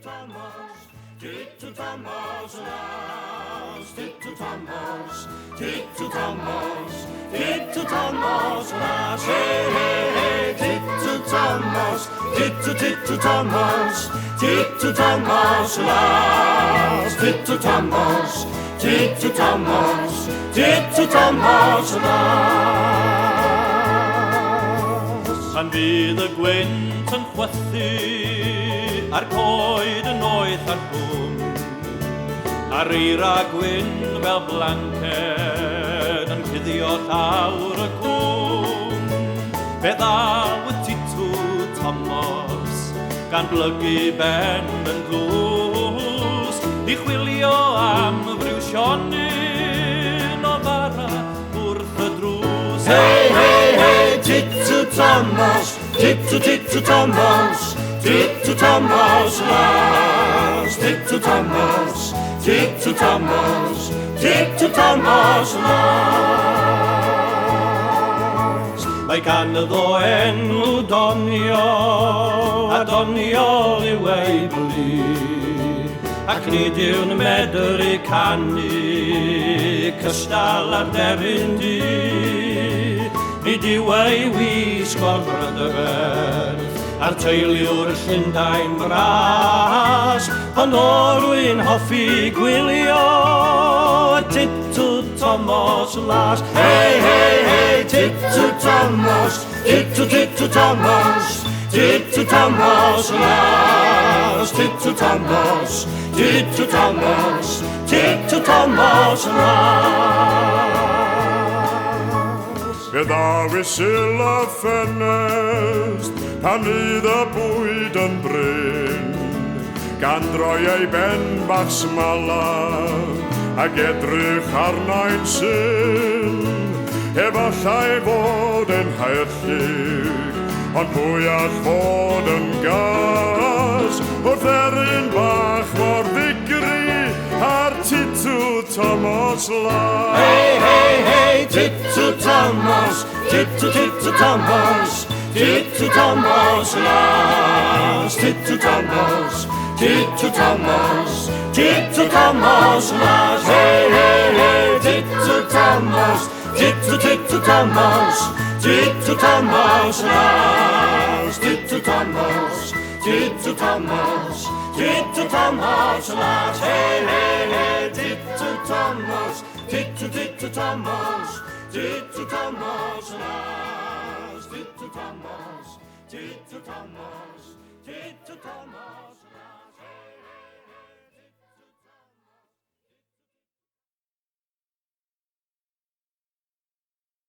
Thomas, Tittu Thomas, Lars, Tittu Thomas, Tittu Thomas, Tittu Thomas, Lars, hey, hey, hey, Tittu Thomas, Tittu Thomas, Tittu Thomas, Lars, Tittu Thomas, Tittu Thomas, Tittu Thomas, Lars. Pan fydd y gwynt yn chwythu a'r coed yn oeth ar hwm, a'r eira gwyn fel blanced yn cuddio llawr y cwm. Fe ddaw y Tittu Thomas gan blygu ben yn glws, i chwilio am friwsionin o fara wrth y drws. Hey, hey, hey, Tittu Thomas, Tittu Thomas, Tittu Thomas, Lars, Tittu Thomas, Tittu Thomas, Tittu Thomas, Lars. Mae gan iddo enw donio, a doniol yw ei blu, ac nid yw'n medr i canu, cystal ar deryn di. Nid yw ei wisg o'r brydferth, a'r teiliwr Llundain bras, ond o rwy'n hoffi gwylio y Tittu Thomas, Lars. Hey, hey, hey, Tittu Thomas, Tittu Thomas, Tittu Thomas, Lars, Tittu Thomas, Tittu Thomas, Tittu Thomas, Lars. Fe ddaw i sil y ffenest pan fydd y bwyd yn bryn, gan droi ei ben bach smala ac edrych arnau'n syn. Efallai fod yn haerllig, ond pwy all fod yn gas, wrth erin bach mor ddigri ar Tittu Thomas, Lars. Hey, hey, hey, Tittu Thomas, Tittu Thomas, Tittu Thomas, Lars, Tittu Thomas, Tittu Thomas, Tittu Thomas, Lars. Hey, hey, hey, Tittu Thomas, Tittu Thomas, Tittu Thomas, Lars, Tittu Thomas, Tittu Thomas, Tittu Thomas, Lars. Hey, hey, hey, Tittu Thomas, Tittu Thomas, Tittu Thomas, Lars, Tittu Thomas, Tittu Thomas, Tittu